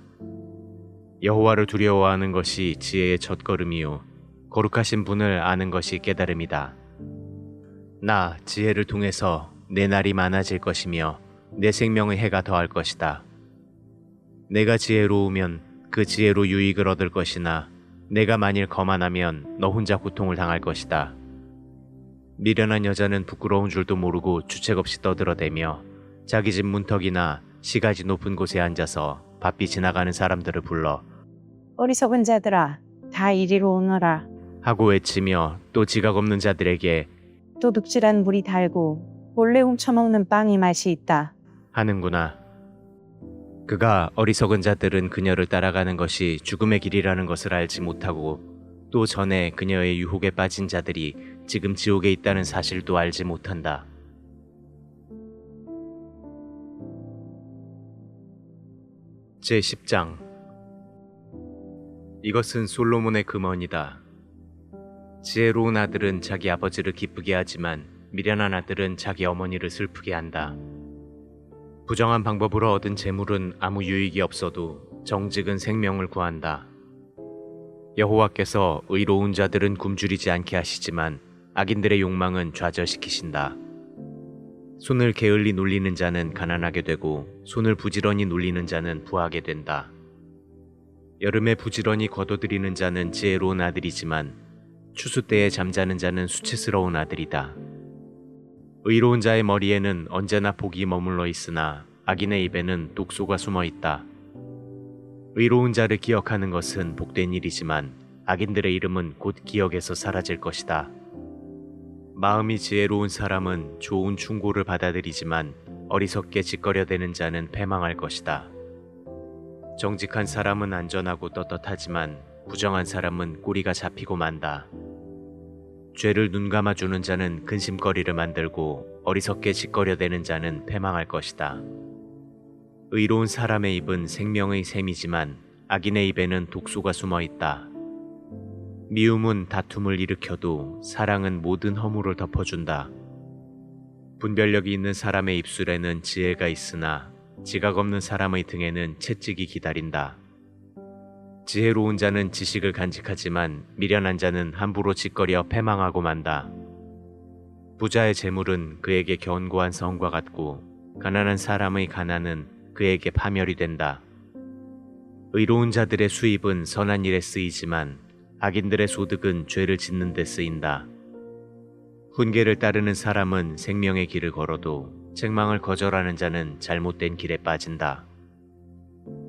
여호와를 두려워하는 것이 지혜의 첫걸음이요 거룩하신 분을 아는 것이 깨달음이다. 나 지혜를 통해서 내 날이 많아질 것이며 내 생명의 해가 더할 것이다. 내가 지혜로우면 그 지혜로 유익을 얻을 것이나 내가 만일 거만하면 너 혼자 고통을 당할 것이다. 미련한 여자는 부끄러운 줄도 모르고 주책없이 떠들어대며 자기 집 문턱이나 시가지 높은 곳에 앉아서 바삐 지나가는 사람들을 불러 어리석은 자들아, 다 이리로 오너라. 하고 외치며 또 지각 없는 자들에게 도둑질한 물이 달고 몰래 훔쳐먹는 빵이 맛이 있다. 하는구나. 그가 어리석은 자들은 그녀를 따라가는 것이 죽음의 길이라는 것을 알지 못하고 또 전에 그녀의 유혹에 빠진 자들이 지금 지옥에 있다는 사실도 알지 못한다. 제10장 이것은 솔로몬의 금언이다. 지혜로운 아들은 자기 아버지를 기쁘게 하지만 미련한 아들은 자기 어머니를 슬프게 한다. 부정한 방법으로 얻은 재물은 아무 유익이 없어도 정직은 생명을 구한다. 여호와께서 의로운 자들은 굶주리지 않게 하시지만 악인들의 욕망은 좌절시키신다. 손을 게을리 놀리는 자는 가난하게 되고 손을 부지런히 놀리는 자는 부하게 된다. 여름에 부지런히 거둬들이는 자는 지혜로운 아들이지만 추수 때에 잠자는 자는 수치스러운 아들이다. 의로운 자의 머리에는 언제나 복이 머물러 있으나 악인의 입에는 독소가 숨어 있다. 의로운 자를 기억하는 것은 복된 일이지만 악인들의 이름은 곧 기억에서 사라질 것이다. 마음이 지혜로운 사람은 좋은 충고를 받아들이지만 어리석게 짓거려대는 자는 패망할 것이다. 정직한 사람은 안전하고 떳떳하지만 부정한 사람은 꼬리가 잡히고 만다. 죄를 눈감아주는 자는 근심거리를 만들고 어리석게 짓거려대는 자는 패망할 것이다. 의로운 사람의 입은 생명의 샘이지만 악인의 입에는 독소가 숨어 있다. 미움은 다툼을 일으켜도 사랑은 모든 허물을 덮어준다. 분별력이 있는 사람의 입술에는 지혜가 있으나 지각 없는 사람의 등에는 채찍이 기다린다. 지혜로운 자는 지식을 간직하지만 미련한 자는 함부로 짓거려 패망하고 만다. 부자의 재물은 그에게 견고한 성과 같고 가난한 사람의 가난은 그에게 파멸이 된다. 의로운 자들의 수입은 선한 일에 쓰이지만 악인들의 소득은 죄를 짓는 데 쓰인다. 훈계를 따르는 사람은 생명의 길을 걸어도 책망을 거절하는 자는 잘못된 길에 빠진다.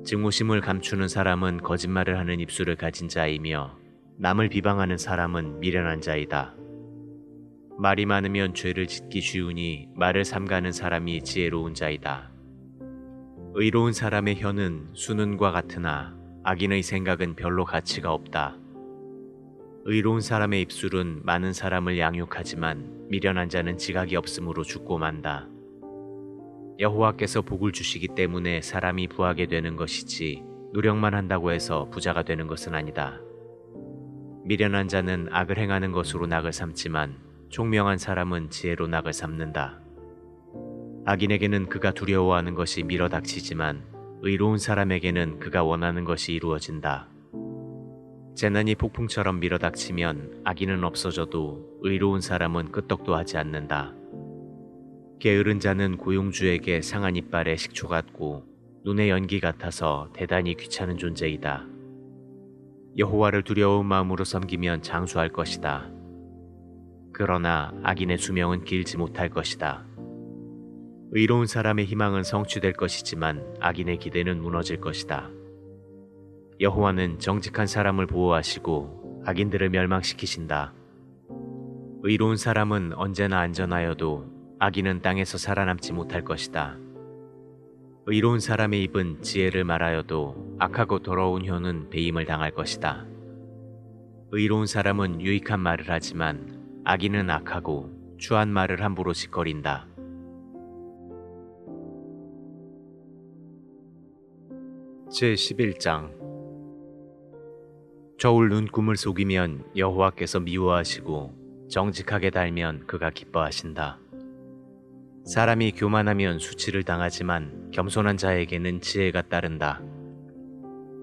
증오심을 감추는 사람은 거짓말을 하는 입술을 가진 자이며 남을 비방하는 사람은 미련한 자이다. 말이 많으면 죄를 짓기 쉬우니 말을 삼가는 사람이 지혜로운 자이다. 의로운 사람의 혀는 수는과 같으나 악인의 생각은 별로 가치가 없다. 의로운 사람의 입술은 많은 사람을 양육하지만 미련한 자는 지각이 없으므로 죽고 만다. 여호와께서 복을 주시기 때문에 사람이 부하게 되는 것이지 노력만 한다고 해서 부자가 되는 것은 아니다. 미련한 자는 악을 행하는 것으로 낙을 삼지만 총명한 사람은 지혜로 낙을 삼는다. 악인에게는 그가 두려워하는 것이 밀어닥치지만 의로운 사람에게는 그가 원하는 것이 이루어진다. 재난이 폭풍처럼 밀어닥치면 악인은 없어져도 의로운 사람은 끄떡도 하지 않는다. 게으른 자는 고용주에게 상한 이빨의 식초 같고 눈의 연기 같아서 대단히 귀찮은 존재이다. 여호와를 두려운 마음으로 섬기면 장수할 것이다. 그러나 악인의 수명은 길지 못할 것이다. 의로운 사람의 희망은 성취될 것이지만 악인의 기대는 무너질 것이다. 여호와는 정직한 사람을 보호하시고 악인들을 멸망시키신다. 의로운 사람은 언제나 안전하여도 악인은 땅에서 살아남지 못할 것이다. 의로운 사람의 입은 지혜를 말하여도 악하고 더러운 혀는 배임을 당할 것이다. 의로운 사람은 유익한 말을 하지만 악인은 악하고 추한 말을 함부로 짓거린다. 제11장 저울 눈금을 속이면 여호와께서 미워하시고 정직하게 달면 그가 기뻐하신다. 사람이 교만하면 수치를 당하지만 겸손한 자에게는 지혜가 따른다.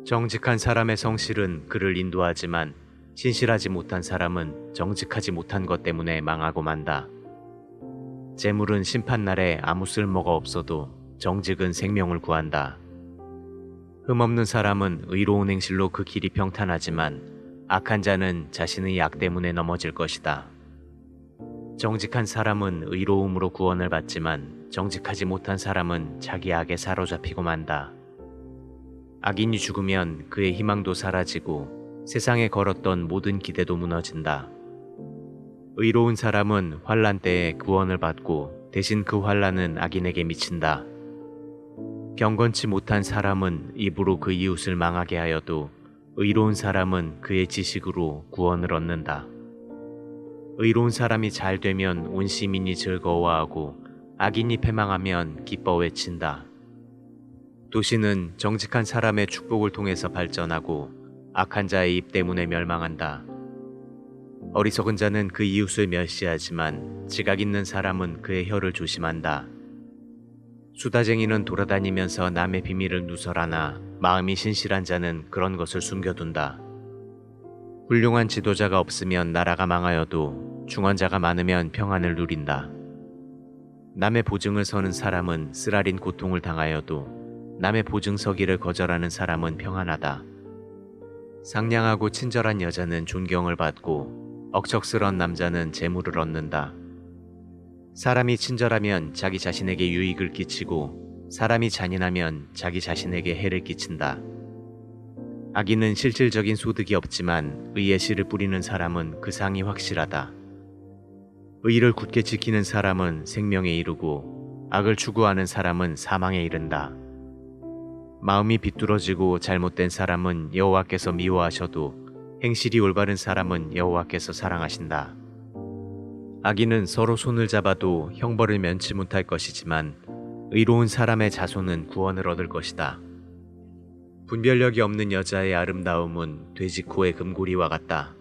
정직한 사람의 성실은 그를 인도하지만 신실하지 못한 사람은 정직하지 못한 것 때문에 망하고 만다. 재물은 심판날에 아무 쓸모가 없어도 정직은 생명을 구한다. 흠없는 사람은 의로운 행실로 그 길이 평탄하지만 악한 자는 자신의 악 때문에 넘어질 것이다. 정직한 사람은 의로움으로 구원을 받지만 정직하지 못한 사람은 자기 악에 사로잡히고 만다. 악인이 죽으면 그의 희망도 사라지고 세상에 걸었던 모든 기대도 무너진다. 의로운 사람은 환난 때에 구원을 받고 대신 그 환난은 악인에게 미친다. 경건치 못한 사람은 입으로 그 이웃을 망하게 하여도 의로운 사람은 그의 지식으로 구원을 얻는다. 의로운 사람이 잘 되면 온 시민이 즐거워하고 악인이 패망하면 기뻐 외친다. 도시는 정직한 사람의 축복을 통해서 발전하고 악한 자의 입 때문에 멸망한다. 어리석은 자는 그 이웃을 멸시하지만 지각 있는 사람은 그의 혀를 조심한다. 수다쟁이는 돌아다니면서 남의 비밀을 누설하나 마음이 신실한 자는 그런 것을 숨겨둔다. 훌륭한 지도자가 없으면 나라가 망하여도 중언자가 많으면 평안을 누린다. 남의 보증을 서는 사람은 쓰라린 고통을 당하여도 남의 보증 서기를 거절하는 사람은 평안하다. 상냥하고 친절한 여자는 존경을 받고 억척스런 남자는 재물을 얻는다. 사람이 친절하면 자기 자신에게 유익을 끼치고 사람이 잔인하면 자기 자신에게 해를 끼친다. 악인은 실질적인 소득이 없지만 의의 씨를 뿌리는 사람은 그 상이 확실하다. 의를 굳게 지키는 사람은 생명에 이르고 악을 추구하는 사람은 사망에 이른다. 마음이 비뚤어지고 잘못된 사람은 여호와께서 미워하셔도 행실이 올바른 사람은 여호와께서 사랑하신다. 악인은 서로 손을 잡아도 형벌을 면치 못할 것이지만 의로운 사람의 자손은 구원을 얻을 것이다. 분별력이 없는 여자의 아름다움은 돼지코의 금고리와 같다.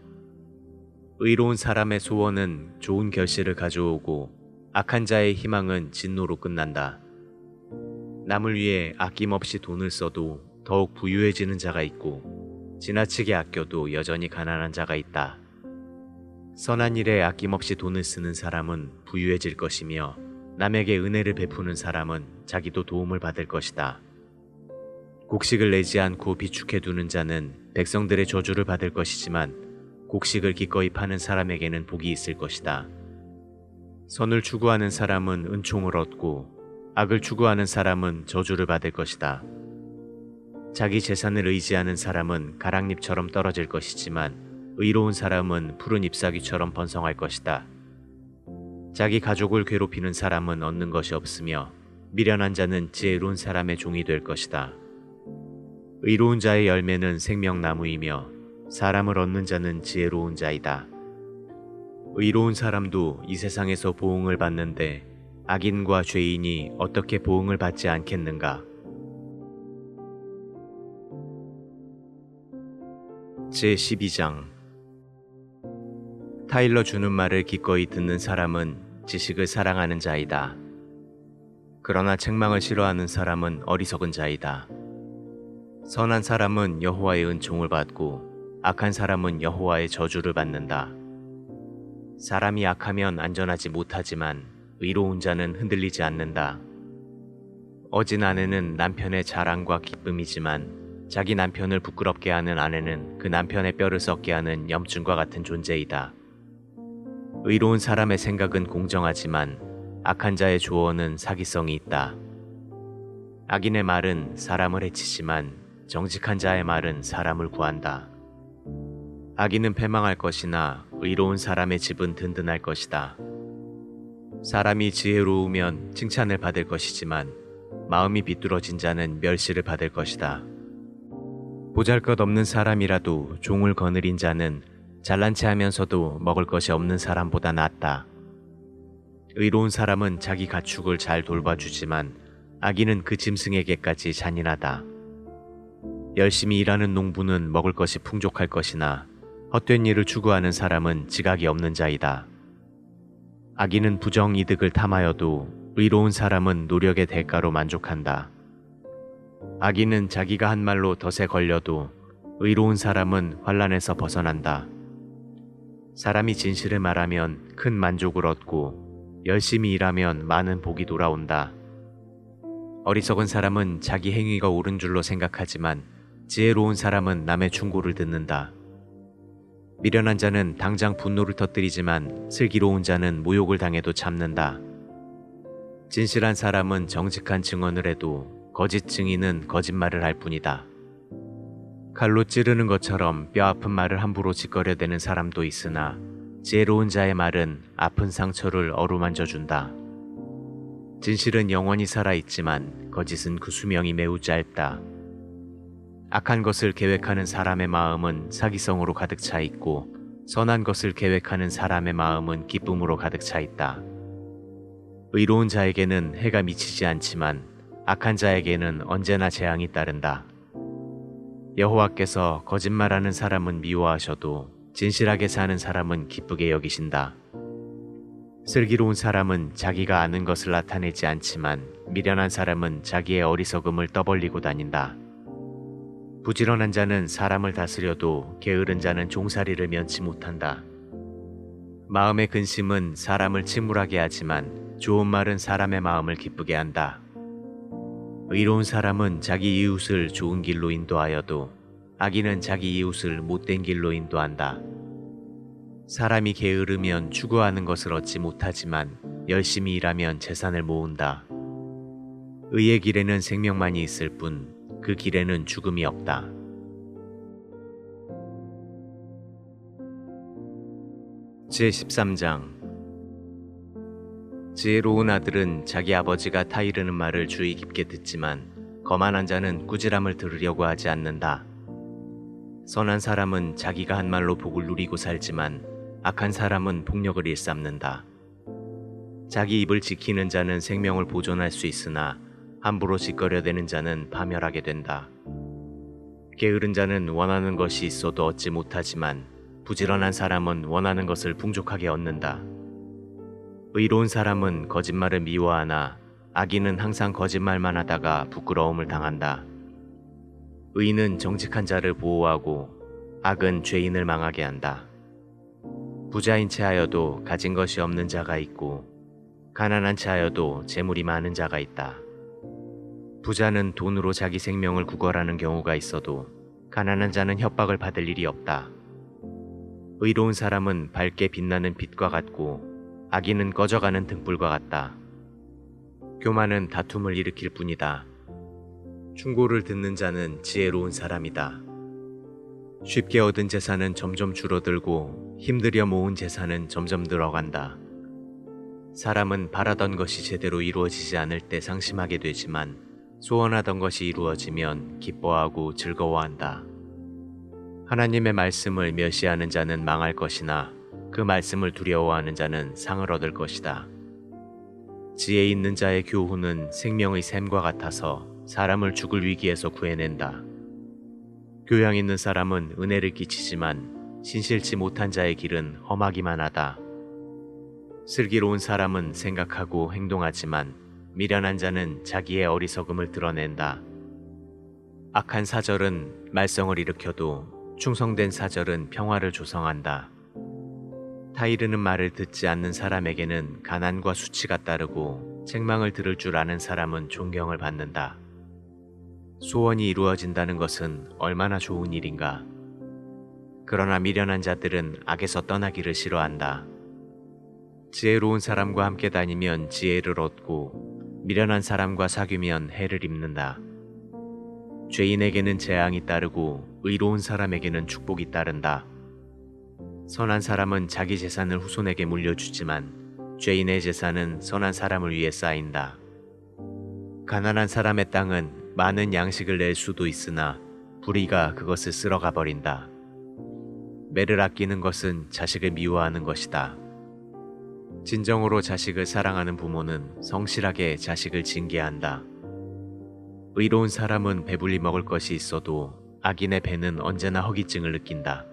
의로운 사람의 소원은 좋은 결실을 가져오고 악한 자의 희망은 진노로 끝난다. 남을 위해 아낌없이 돈을 써도 더욱 부유해지는 자가 있고 지나치게 아껴도 여전히 가난한 자가 있다. 선한 일에 아낌없이 돈을 쓰는 사람은 부유해질 것이며 남에게 은혜를 베푸는 사람은 자기도 도움을 받을 것이다. 곡식을 내지 않고 비축해 두는 자는 백성들의 저주를 받을 것이지만 곡식을 기꺼이 파는 사람에게는 복이 있을 것이다. 선을 추구하는 사람은 은총을 얻고 악을 추구하는 사람은 저주를 받을 것이다. 자기 재산을 의지하는 사람은 가랑잎처럼 떨어질 것이지만 의로운 사람은 푸른 잎사귀처럼 번성할 것이다. 자기 가족을 괴롭히는 사람은 얻는 것이 없으며 미련한 자는 지혜로운 사람의 종이 될 것이다. 의로운 자의 열매는 생명나무이며 사람을 얻는 자는 지혜로운 자이다. 의로운 사람도 이 세상에서 보응을 받는데 악인과 죄인이 어떻게 보응을 받지 않겠는가? 제12장. 타일러 주는 말을 기꺼이 듣는 사람은 지식을 사랑하는 자이다. 그러나 책망을 싫어하는 사람은 어리석은 자이다. 선한 사람은 여호와의 은총을 받고 악한 사람은 여호와의 저주를 받는다. 사람이 악하면 안전하지 못하지만 의로운 자는 흔들리지 않는다. 어진 아내는 남편의 자랑과 기쁨이지만 자기 남편을 부끄럽게 하는 아내는 그 남편의 뼈를 썩게 하는 염증과 같은 존재이다. 의로운 사람의 생각은 공정하지만 악한 자의 조언은 사기성이 있다. 악인의 말은 사람을 해치지만 정직한 자의 말은 사람을 구한다. 악인은 패망할 것이나 의로운 사람의 집은 든든할 것이다. 사람이 지혜로우면 칭찬을 받을 것이지만 마음이 비뚤어진 자는 멸시를 받을 것이다. 보잘것없는 사람이라도 종을 거느린 자는 잘난 체 하면서도 먹을 것이 없는 사람보다 낫다. 의로운 사람은 자기 가축을 잘 돌봐주지만 악인은 그 짐승에게까지 잔인하다. 열심히 일하는 농부는 먹을 것이 풍족할 것이나 헛된 일을 추구하는 사람은 지각이 없는 자이다. 악인은 부정이득을 탐하여도 의로운 사람은 노력의 대가로 만족한다. 악인은 자기가 한 말로 덫에 걸려도 의로운 사람은 환난에서 벗어난다. 사람이 진실을 말하면 큰 만족을 얻고 열심히 일하면 많은 복이 돌아온다. 어리석은 사람은 자기 행위가 옳은 줄로 생각하지만 지혜로운 사람은 남의 충고를 듣는다. 미련한 자는 당장 분노를 터뜨리지만 슬기로운 자는 모욕을 당해도 참는다. 진실한 사람은 정직한 증언을 해도 거짓 증인은 거짓말을 할 뿐이다. 칼로 찌르는 것처럼 뼈아픈 말을 함부로 짓거려대는 사람도 있으나 지혜로운 자의 말은 아픈 상처를 어루만져준다. 진실은 영원히 살아있지만 거짓은 그 수명이 매우 짧다. 악한 것을 계획하는 사람의 마음은 사기성으로 가득 차 있고 선한 것을 계획하는 사람의 마음은 기쁨으로 가득 차 있다. 의로운 자에게는 해가 미치지 않지만 악한 자에게는 언제나 재앙이 따른다. 여호와께서 거짓말하는 사람은 미워하셔도 진실하게 사는 사람은 기쁘게 여기신다. 슬기로운 사람은 자기가 아는 것을 나타내지 않지만 미련한 사람은 자기의 어리석음을 떠벌리고 다닌다. 부지런한 자는 사람을 다스려도 게으른 자는 종살이를 면치 못한다. 마음의 근심은 사람을 침울하게 하지만 좋은 말은 사람의 마음을 기쁘게 한다. 의로운 사람은 자기 이웃을 좋은 길로 인도하여도 악인은 자기 이웃을 못된 길로 인도한다. 사람이 게으르면 추구하는 것을 얻지 못하지만 열심히 일하면 재산을 모은다. 의의 길에는 생명만이 있을 뿐 그 길에는 죽음이 없다. 제13장. 지혜로운 아들은 자기 아버지가 타이르는 말을 주의 깊게 듣지만 거만한 자는 꾸지람을 들으려고 하지 않는다. 선한 사람은 자기가 한 말로 복을 누리고 살지만 악한 사람은 폭력을 일삼는다. 자기 입을 지키는 자는 생명을 보존할 수 있으나 함부로 짓거려대는 자는 파멸하게 된다. 게으른 자는 원하는 것이 있어도 얻지 못하지만 부지런한 사람은 원하는 것을 풍족하게 얻는다. 의로운 사람은 거짓말을 미워하나 악인은 항상 거짓말만 하다가 부끄러움을 당한다. 의인은 정직한 자를 보호하고 악은 죄인을 망하게 한다. 부자인 채 하여도 가진 것이 없는 자가 있고 가난한 채 하여도 재물이 많은 자가 있다. 부자는 돈으로 자기 생명을 구걸하는 경우가 있어도 가난한 자는 협박을 받을 일이 없다. 의로운 사람은 밝게 빛나는 빛과 같고 악인은 꺼져가는 등불과 같다. 교만은 다툼을 일으킬 뿐이다. 충고를 듣는 자는 지혜로운 사람이다. 쉽게 얻은 재산은 점점 줄어들고 힘들여 모은 재산은 점점 늘어간다. 사람은 바라던 것이 제대로 이루어지지 않을 때 상심하게 되지만 소원하던 것이 이루어지면 기뻐하고 즐거워한다. 하나님의 말씀을 멸시하는 자는 망할 것이나 그 말씀을 두려워하는 자는 상을 얻을 것이다. 지혜 있는 자의 교훈은 생명의 샘과 같아서 사람을 죽을 위기에서 구해낸다. 교양 있는 사람은 은혜를 끼치지만 신실치 못한 자의 길은 험하기만 하다. 슬기로운 사람은 생각하고 행동하지만 미련한 자는 자기의 어리석음을 드러낸다. 악한 사절은 말썽을 일으켜도 충성된 사절은 평화를 조성한다. 타이르는 말을 듣지 않는 사람에게는 가난과 수치가 따르고 책망을 들을 줄 아는 사람은 존경을 받는다. 소원이 이루어진다는 것은 얼마나 좋은 일인가. 그러나 미련한 자들은 악에서 떠나기를 싫어한다. 지혜로운 사람과 함께 다니면 지혜를 얻고 미련한 사람과 사귀면 해를 입는다. 죄인에게는 재앙이 따르고 의로운 사람에게는 축복이 따른다. 선한 사람은 자기 재산을 후손에게 물려주지만 죄인의 재산은 선한 사람을 위해 쌓인다. 가난한 사람의 땅은 많은 양식을 낼 수도 있으나 불의가 그것을 쓸어가 버린다. 매를 아끼는 것은 자식을 미워하는 것이다. 진정으로 자식을 사랑하는 부모는 성실하게 자식을 징계한다. 의로운 사람은 배불리 먹을 것이 있어도 악인의 배는 언제나 허기증을 느낀다.